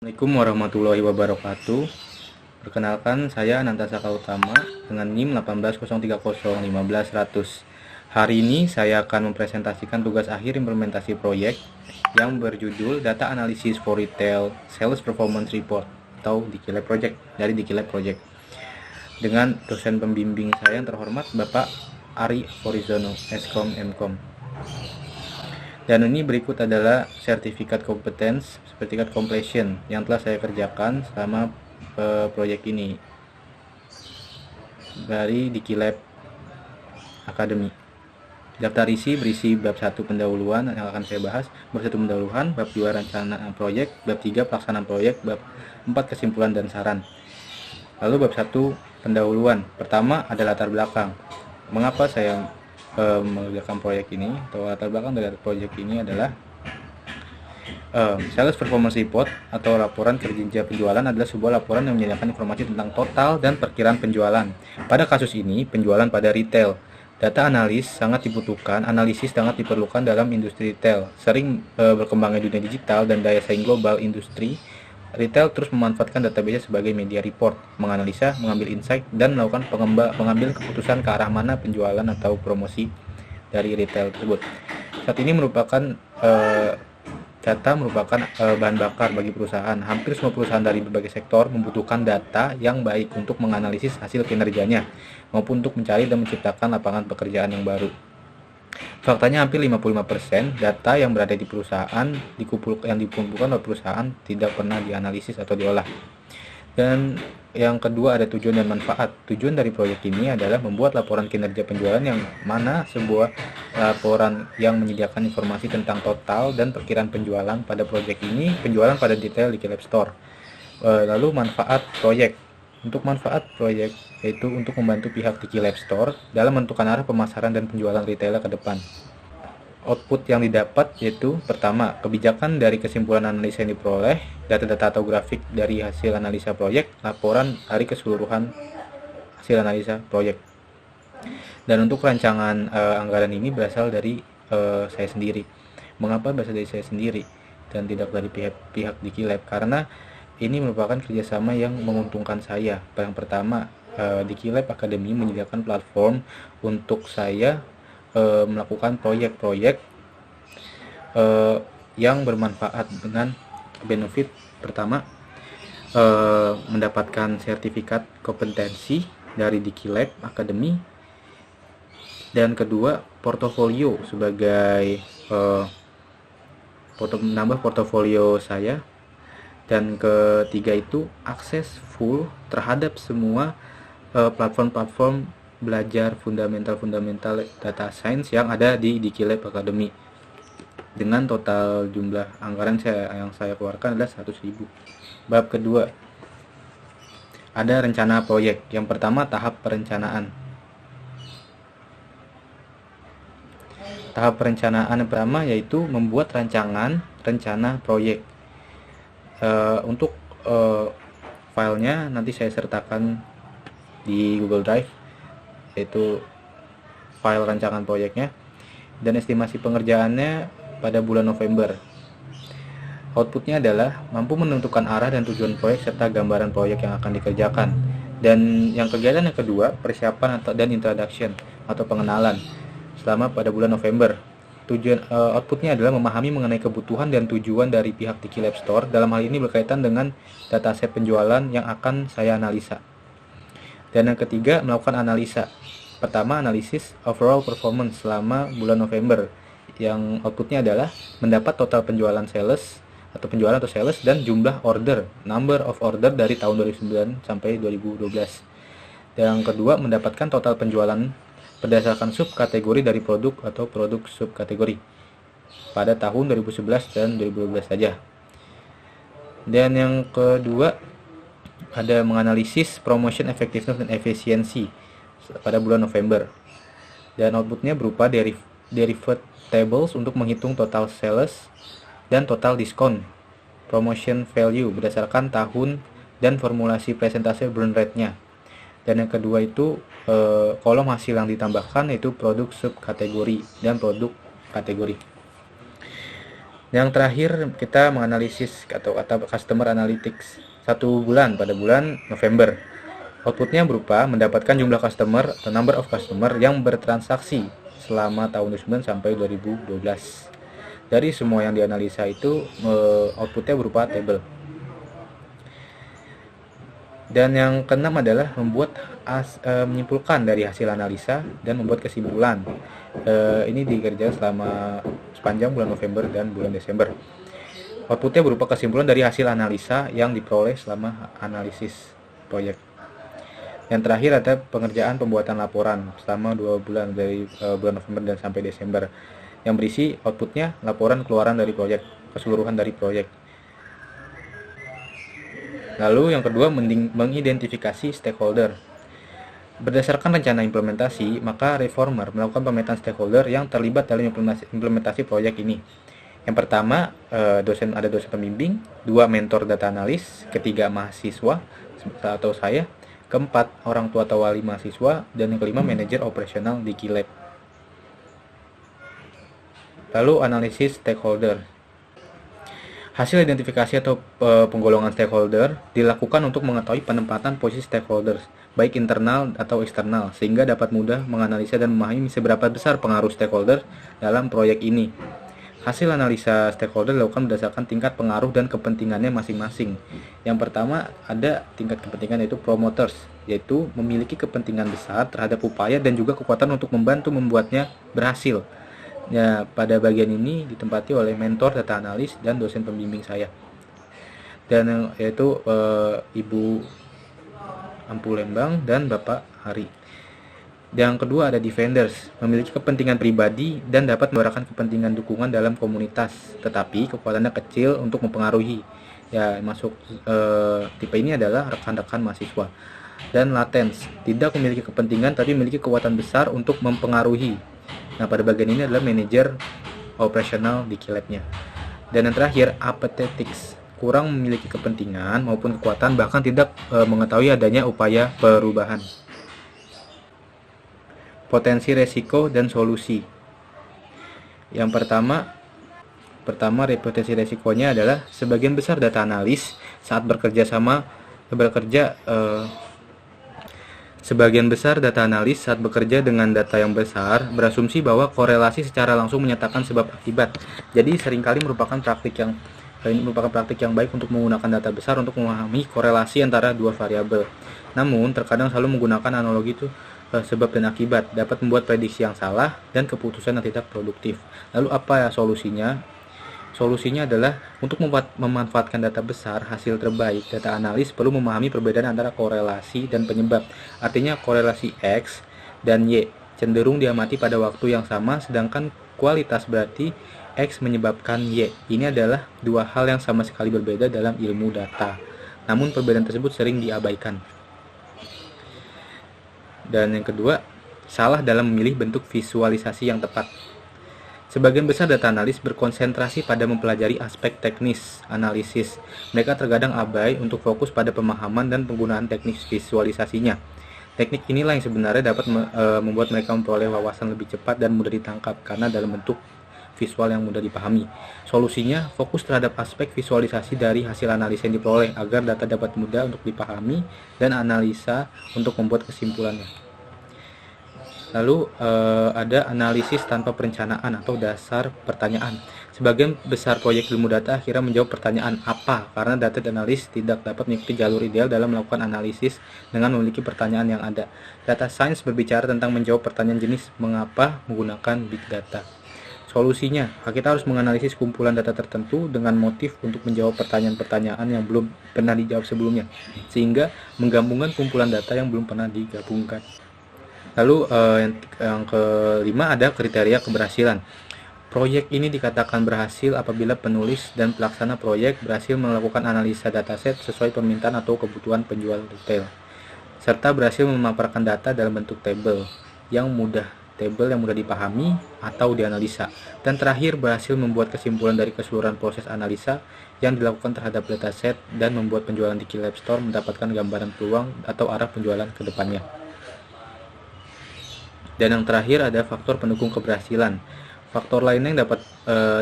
Assalamualaikum warahmatullahi wabarakatuh. Perkenalkan, saya Ananta Saka Utama dengan NIM 180301500. Hari ini saya akan mempresentasikan tugas akhir implementasi proyek yang berjudul Data Analysis for Retail Sales Performance Report atau DKLab Project dari DKLab Project dengan dosen pembimbing saya yang terhormat Bapak Ari Horizono, Eskom Mkom. Dan ini berikut adalah sertifikat kompetens, sertifikat completion yang telah saya kerjakan selama proyek ini dari DKLab Academy. Daftar isi berisi bab 1 pendahuluan yang akan saya bahas, bab 1 pendahuluan, bab 2 rencana proyek, bab 3 pelaksanaan proyek, bab 4 kesimpulan dan saran. Lalu bab 1 pendahuluan. Pertama ada latar belakang. Mengapa saya mengerjakan proyek ini, atau latar belakang dari proyek ini adalah Sales Performance Report atau laporan kinerja penjualan adalah sebuah laporan yang menyediakan informasi tentang total dan perkiraan penjualan. Pada kasus ini, penjualan pada retail. Data analisis sangat diperlukan dalam industri retail. Sering berkembangnya dunia digital dan daya saing global industri, retail terus memanfaatkan database sebagai media report, menganalisa, mengambil insight, dan melakukan pengambil keputusan ke arah mana penjualan atau promosi dari retail tersebut. Saat ini data merupakan bahan bakar bagi perusahaan. Hampir semua perusahaan dari berbagai sektor membutuhkan data yang baik untuk menganalisis hasil kinerjanya, maupun untuk mencari dan menciptakan lapangan pekerjaan yang baru. Faktanya hampir 55% data yang berada di perusahaan yang dikumpulkan oleh perusahaan tidak pernah dianalisis atau diolah. Dan yang kedua ada tujuan dan manfaat. Tujuan dari proyek ini adalah membuat laporan kinerja penjualan yang mana sebuah laporan yang menyediakan informasi tentang total dan perkiraan penjualan pada proyek ini, penjualan pada detail di DKLab Store. Lalu manfaat proyek. Untuk manfaat proyek yaitu untuk membantu pihak DKLab Store dalam menentukan arah pemasaran dan penjualan retailer ke depan. Output yang didapat yaitu pertama, kebijakan dari kesimpulan analisa yang diperoleh, data-data atau grafik dari hasil analisa proyek, laporan dari keseluruhan hasil analisa proyek. Dan untuk rancangan anggaran ini berasal dari saya sendiri. Mengapa berasal dari saya sendiri dan tidak dari pihak DKLab? Karena ini merupakan kerjasama yang menguntungkan saya. Yang pertama, DKLab Academy menyediakan platform untuk saya melakukan proyek-proyek yang bermanfaat dengan benefit. Pertama, mendapatkan sertifikat kompetensi dari DKLab Academy, dan kedua, portofolio sebagai menambah portofolio saya. Dan ketiga itu akses full terhadap semua platform-platform belajar fundamental data science yang ada di DKLab Academy. Dengan total jumlah anggaran yang saya keluarkan adalah 100.000. Bab kedua ada rencana proyek. Yang pertama, tahap perencanaan. Tahap perencanaan yang pertama yaitu membuat rencana proyek. Untuk filenya nanti saya sertakan di Google Drive, yaitu file rancangan proyeknya, dan estimasi pengerjaannya pada bulan November. Outputnya adalah mampu menentukan arah dan tujuan proyek serta gambaran proyek yang akan dikerjakan. Dan yang kegiatan yang kedua, persiapan dan introduction atau pengenalan selama pada bulan November. Outputnya adalah memahami mengenai kebutuhan dan tujuan dari pihak DKLab Store. Dalam hal ini berkaitan dengan dataset penjualan yang akan saya analisa. Dan yang ketiga, melakukan analisa. Pertama, analisis overall performance selama bulan November, yang outputnya adalah mendapat total penjualan atau sales dan jumlah order, number of order dari tahun 2009 sampai 2012. Dan yang kedua, mendapatkan total penjualan berdasarkan subkategori dari produk atau produk subkategori pada tahun 2011 dan 2012 saja. Dan yang kedua ada menganalisis promotion effectiveness dan efisiensi pada bulan November. Dan outputnya berupa derived tables untuk menghitung total sales dan total diskon, promotion value berdasarkan tahun, dan formulasi presentasi burn rate-nya. Dan yang kedua itu kolom hasil yang ditambahkan yaitu produk subkategori dan produk kategori. Yang terakhir kita menganalisis atau kata customer analytics 1 bulan pada bulan November. Outputnya berupa mendapatkan jumlah customer atau number of customer yang bertransaksi selama tahun 2009 sampai 2012. Dari semua yang dianalisa itu outputnya berupa table. Dan yang keenam adalah menyimpulkan dari hasil analisa dan membuat kesimpulan. Ini dikerjakan selama sepanjang bulan November dan bulan Desember. Outputnya berupa kesimpulan dari hasil analisa yang diperoleh selama analisis proyek. Yang terakhir ada pengerjaan pembuatan laporan selama 2 bulan dari bulan November dan sampai Desember, yang berisi outputnya laporan keluaran dari proyek, keseluruhan dari proyek. Lalu yang kedua, mengidentifikasi stakeholder. Berdasarkan rencana implementasi, maka reformer melakukan pemetaan stakeholder yang terlibat dalam implementasi proyek ini. Yang pertama, ada dosen pembimbing, 2 mentor data analis, ketiga mahasiswa atau saya, keempat orang tua atau wali mahasiswa, dan yang kelima manajer operasional di QLab. Lalu analisis stakeholder. Hasil identifikasi atau penggolongan stakeholder dilakukan untuk mengetahui penempatan posisi stakeholders, baik internal atau eksternal, sehingga dapat mudah menganalisa dan memahami seberapa besar pengaruh stakeholder dalam proyek ini. Hasil analisa stakeholder dilakukan berdasarkan tingkat pengaruh dan kepentingannya masing-masing. Yang pertama ada tingkat kepentingan, yaitu promoters, yaitu memiliki kepentingan besar terhadap upaya dan juga kekuatan untuk membantu membuatnya berhasil. Ya, pada bagian ini ditempati oleh mentor data analis dan dosen pembimbing saya, dan yaitu Ibu Ampu Lembang dan Bapak Hari. Yang kedua ada defenders, memiliki kepentingan pribadi dan dapat menyuarakan kepentingan dukungan dalam komunitas, tetapi kekuatannya kecil untuk mempengaruhi. Ya, masuk tipe ini adalah rekan-rekan mahasiswa. Dan latens, tidak memiliki kepentingan tapi memiliki kekuatan besar untuk mempengaruhi. Nah, pada bagian ini adalah manajer operasional di QLab-nya. Dan yang terakhir, apathetics, kurang memiliki kepentingan maupun kekuatan, bahkan tidak mengetahui adanya upaya perubahan. Potensi resiko dan solusi. Yang pertama potensi resikonya adalah sebagian besar data analis saat Sebagian besar data analis saat bekerja dengan data yang besar berasumsi bahwa korelasi secara langsung menyatakan sebab akibat. Jadi seringkali merupakan praktik yang baik untuk menggunakan data besar untuk memahami korelasi antara dua variabel. Namun terkadang selalu menggunakan analogi itu sebab dan akibat dapat membuat prediksi yang salah dan keputusan yang tidak produktif. Lalu apa ya solusinya? Solusinya adalah untuk memanfaatkan data besar, hasil terbaik data analis perlu memahami perbedaan antara korelasi dan penyebab. Artinya korelasi X dan Y cenderung diamati pada waktu yang sama, sedangkan kualitas berarti X menyebabkan Y. Ini adalah dua hal yang sama sekali berbeda dalam ilmu data. Namun perbedaan tersebut sering diabaikan. Dan yang kedua, salah dalam memilih bentuk visualisasi yang tepat. Sebagian besar data analis berkonsentrasi pada mempelajari aspek teknis analisis. Mereka terkadang abai untuk fokus pada pemahaman dan penggunaan teknis visualisasinya. Teknik inilah yang sebenarnya dapat membuat mereka memperoleh wawasan lebih cepat dan mudah ditangkap karena dalam bentuk visual yang mudah dipahami. Solusinya, fokus terhadap aspek visualisasi dari hasil analisa yang diperoleh agar data dapat mudah untuk dipahami dan analisa untuk membuat kesimpulannya. Lalu ada analisis tanpa perencanaan atau dasar pertanyaan. Sebagian besar proyek ilmu data akhirnya menjawab pertanyaan apa, karena data analis tidak dapat mengikuti jalur ideal dalam melakukan analisis dengan memiliki pertanyaan yang ada. Data science berbicara tentang menjawab pertanyaan jenis mengapa menggunakan big data. Solusinya, kita harus menganalisis kumpulan data tertentu dengan motif untuk menjawab pertanyaan-pertanyaan yang belum pernah dijawab sebelumnya, sehingga menggabungkan kumpulan data yang belum pernah digabungkan. Lalu yang kelima ada kriteria keberhasilan. Proyek ini dikatakan berhasil apabila penulis dan pelaksana proyek berhasil melakukan analisa dataset sesuai permintaan atau kebutuhan penjual retail, serta berhasil memaparkan data dalam bentuk tabel yang mudah dipahami atau dianalisa, dan terakhir berhasil membuat kesimpulan dari keseluruhan proses analisa yang dilakukan terhadap dataset dan membuat penjualan di QLab Store mendapatkan gambaran peluang atau arah penjualan ke depannya. Dan yang terakhir ada faktor pendukung keberhasilan. Faktor lainnya yang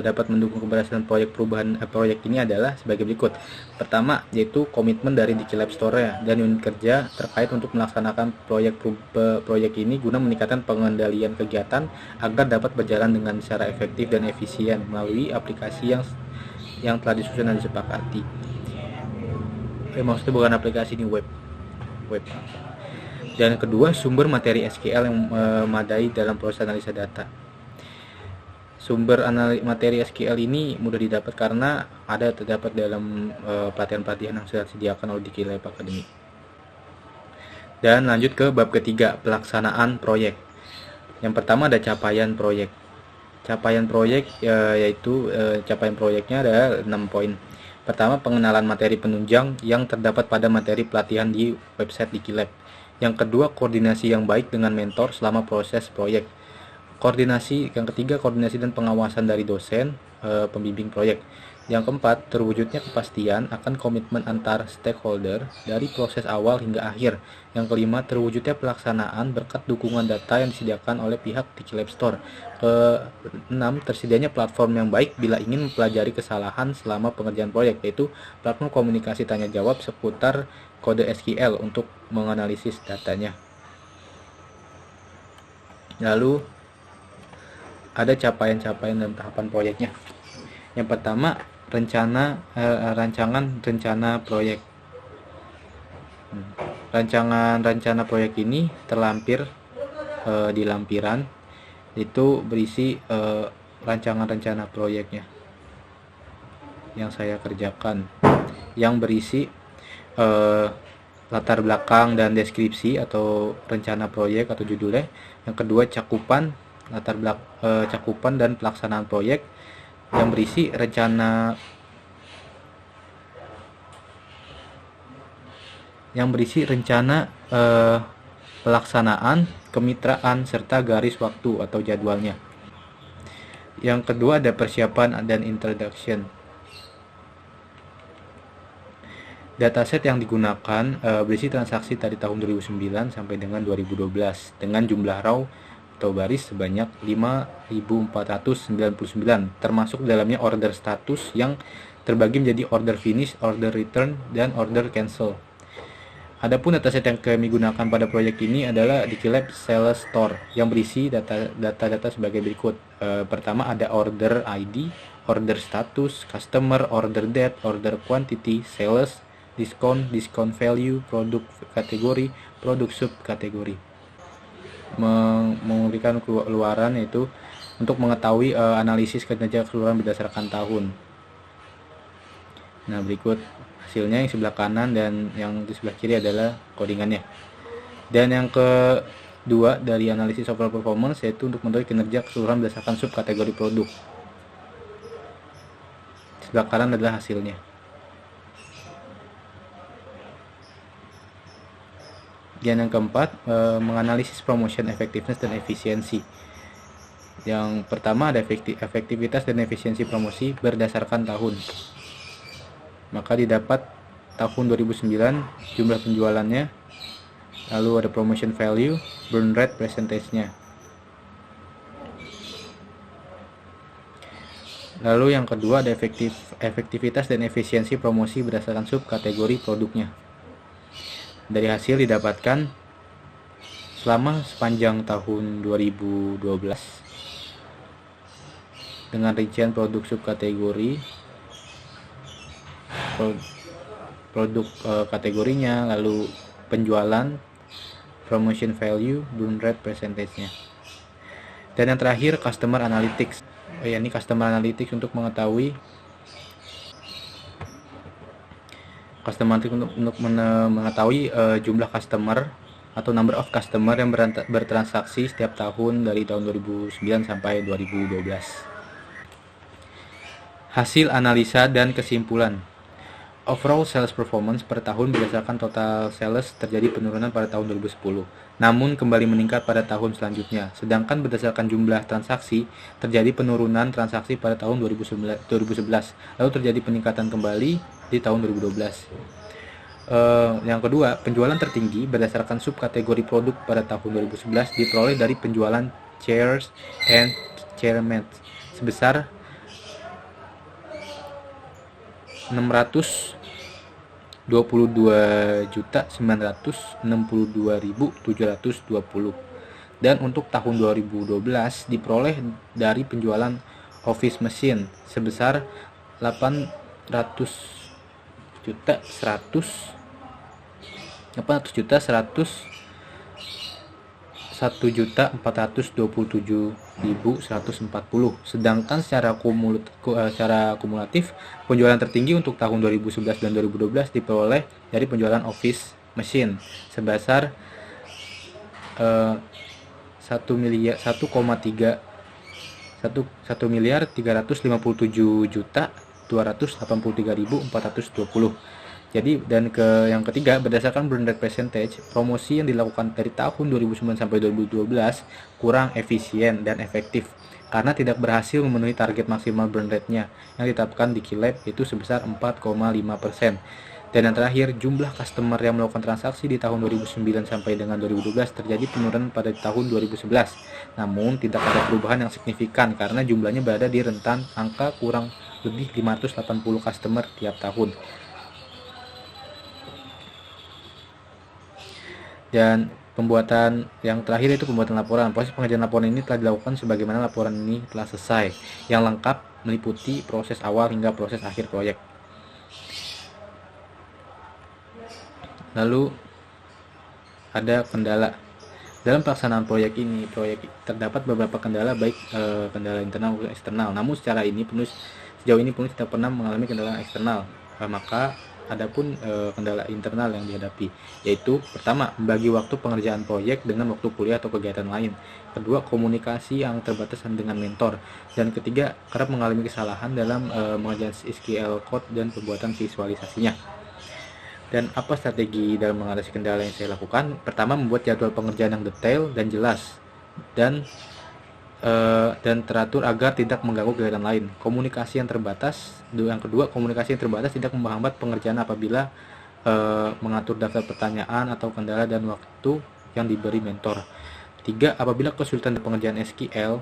dapat mendukung keberhasilan proyek ini adalah sebagai berikut. Pertama, yaitu komitmen dari Diki Lab Store dan unit kerja terkait untuk melaksanakan proyek ini guna meningkatkan pengendalian kegiatan agar dapat berjalan dengan secara efektif dan efisien melalui aplikasi yang telah disusun dan disepakati. Maksudnya bukan aplikasi, ini web. Dan kedua, sumber materi SQL yang memadai dalam proses analisa data. Sumber materi SQL ini mudah didapat karena terdapat dalam pelatihan-pelatihan yang sudah disediakan oleh Diki Lab Academy. Dan lanjut ke bab ketiga, pelaksanaan proyek. Yang pertama ada capaian proyek. Capaian proyek yaitu capaian proyeknya ada 6 poin. Pertama, pengenalan materi penunjang yang terdapat pada materi pelatihan di website Diki Lab. Yang kedua, koordinasi yang baik dengan mentor selama proses proyek. Yang ketiga, koordinasi dan pengawasan dari dosen pembimbing proyek. Yang keempat, terwujudnya kepastian akan komitmen antar stakeholder dari proses awal hingga akhir. Yang kelima, terwujudnya pelaksanaan berkat dukungan data yang disediakan oleh pihak Diki Lab Store. Keenam, tersedianya platform yang baik bila ingin mempelajari kesalahan selama pengerjaan proyek, yaitu platform komunikasi tanya jawab seputar kode SQL untuk menganalisis datanya. Lalu ada capaian-capaian dan tahapan proyeknya. Yang pertama, rancangan rencana proyek. Rancangan proyek ini terlampir di lampiran, itu berisi rancangan rencana proyeknya yang saya kerjakan, yang berisi latar belakang dan deskripsi atau rencana proyek atau judulnya. Yang kedua, cakupan dan pelaksanaan proyek yang berisi rencana pelaksanaan, kemitraan, serta garis waktu atau jadwalnya. Yang kedua ada persiapan dan introduction. Dataset yang digunakan berisi transaksi dari tahun 2009 sampai dengan 2012 dengan jumlah raw atau baris sebanyak 5.499, termasuk dalamnya order status yang terbagi menjadi order finish, order return, dan order cancel. Adapun dataset yang kami gunakan pada proyek ini adalah Diki Lab Sales Store yang berisi data-data sebagai berikut. Pertama ada order ID, order status, customer, order date, order quantity, sales, discount value, produk kategori, produk subkategori. Memberikan keluaran yaitu untuk mengetahui analisis kinerja keseluruhan berdasarkan tahun. Nah, berikut hasilnya yang sebelah kanan dan yang di sebelah kiri adalah codingannya. Dan yang kedua dari analisis overall performance yaitu untuk mengetahui kinerja keseluruhan berdasarkan subkategori produk. Sebelah kanan adalah hasilnya. Dan yang keempat, menganalisis promotion effectiveness dan efisiensi. Yang pertama ada efektivitas dan efisiensi promosi berdasarkan tahun. Maka didapat tahun 2009 jumlah penjualannya, lalu ada promotion value, burn rate, percentage-nya. Lalu yang kedua ada efektivitas dan efisiensi promosi berdasarkan subkategori produknya. Dari hasil didapatkan selama sepanjang tahun 2012 dengan rincian produk subkategori, produk kategorinya, lalu penjualan, promotion value, burn rate, percentage-nya. Dan yang terakhir customer analytics. Ini customer analytics untuk mengetahui jumlah customer atau number of customer yang bertransaksi setiap tahun dari tahun 2009 sampai 2012. Hasil analisa dan kesimpulan. Overall sales performance per tahun berdasarkan total sales terjadi penurunan pada tahun 2010, namun kembali meningkat pada tahun selanjutnya. Sedangkan berdasarkan jumlah transaksi, terjadi penurunan transaksi pada tahun 2011, lalu terjadi peningkatan kembali di tahun 2012. Yang kedua, penjualan tertinggi berdasarkan subkategori produk pada tahun 2011 diperoleh dari penjualan chairs and Chairman sebesar 622.962.720. Dan untuk tahun 2012 diperoleh dari penjualan office machine sebesar 800.101.427.140. Sedangkan secara kumulatif penjualan tertinggi untuk tahun 2011 dan 2012 diperoleh dari penjualan office machine sebesar 1.357.283.420. Jadi yang ketiga, berdasarkan brand percentage, promosi yang dilakukan dari tahun 2009 sampai 2012 kurang efisien dan efektif karena tidak berhasil memenuhi target maksimal brand rate-nya yang ditetapkan di Kilab, itu sebesar 4,5%. Dan yang terakhir, jumlah customer yang melakukan transaksi di tahun 2009 sampai dengan 2012 terjadi penurunan pada tahun 2011. Namun tidak ada perubahan yang signifikan karena jumlahnya berada di rentan angka kurang lebih 580 customer tiap tahun. Dan pembuatan yang terakhir itu pembuatan laporan. Proses pengerjaan laporan ini telah dilakukan sebagaimana laporan ini telah selesai, yang lengkap meliputi proses awal hingga proses akhir proyek. Lalu ada kendala dalam pelaksanaan proyek ini. Terdapat beberapa kendala, baik kendala internal maupun eksternal. Namun sejauh ini penulis tidak pernah mengalami kendala eksternal. Maka adapun kendala internal yang dihadapi, yaitu pertama, membagi waktu pengerjaan proyek dengan waktu kuliah atau kegiatan lain. Kedua, komunikasi yang terbatas dengan mentor. Dan ketiga, kerap mengalami kesalahan dalam mengerjakan SQL code dan pembuatan visualisasinya. Dan apa strategi dalam mengatasi kendala yang saya lakukan? Pertama, membuat jadwal pengerjaan yang detail dan jelas dan teratur agar tidak mengganggu kegiatan lain. Komunikasi yang terbatas. Yang kedua, komunikasi yang terbatas tidak menghambat pengerjaan apabila mengatur daftar pertanyaan atau kendala dan waktu yang diberi mentor. Tiga, apabila kesulitan pengerjaan SQL,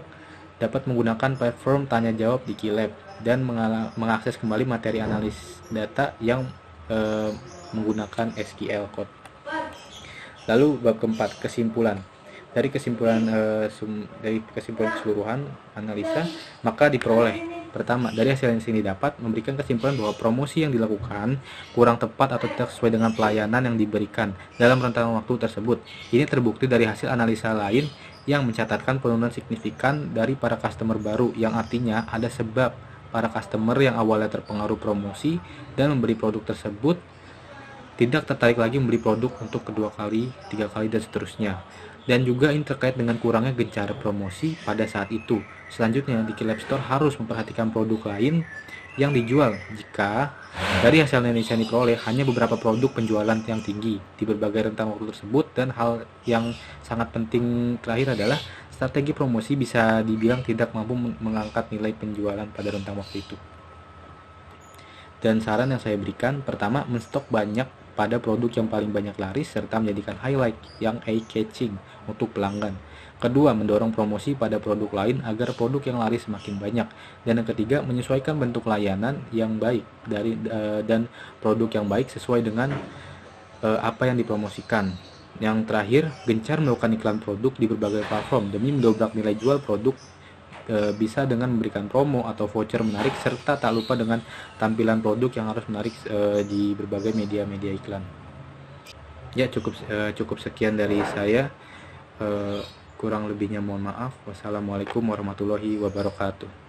dapat menggunakan platform tanya jawab di Kilab dan mengakses kembali materi analis data yang menggunakan SQL code. Lalu bab keempat, kesimpulan. Dari kesimpulan keseluruhan analisa, maka diperoleh. Pertama, dari hasil yang sini dapat memberikan kesimpulan bahwa promosi yang dilakukan kurang tepat atau tidak sesuai dengan pelayanan yang diberikan dalam rentang waktu tersebut. Ini terbukti dari hasil analisa lain yang mencatatkan penurunan signifikan dari para customer baru, yang artinya ada sebab para customer yang awalnya terpengaruh promosi dan memberi produk tersebut tidak tertarik lagi membeli produk untuk kedua kali, 3 kali, dan seterusnya. Dan juga ini terkait dengan kurangnya gencar promosi pada saat itu. Selanjutnya, di Kilab Store harus memperhatikan produk lain yang dijual jika dari hasil analisa yang diperoleh hanya beberapa produk penjualan yang tinggi di berbagai rentang waktu tersebut. Dan hal yang sangat penting terakhir adalah strategi promosi bisa dibilang tidak mampu mengangkat nilai penjualan pada rentang waktu itu. Dan saran yang saya berikan, pertama, menstok banyak pada produk yang paling banyak laris serta menjadikan highlight yang eye-catching untuk pelanggan. Kedua, mendorong promosi pada produk lain agar produk yang laris semakin banyak. Dan yang ketiga, menyesuaikan bentuk layanan yang baik dan produk yang baik sesuai dengan apa yang dipromosikan. Yang terakhir, gencar melakukan iklan produk di berbagai platform demi mendobrak nilai jual produk, bisa dengan memberikan promo atau voucher menarik, serta tak lupa dengan tampilan produk yang harus menarik di berbagai media-media iklan. Ya, cukup sekian dari saya. Kurang lebihnya mohon maaf. Wassalamualaikum warahmatullahi wabarakatuh.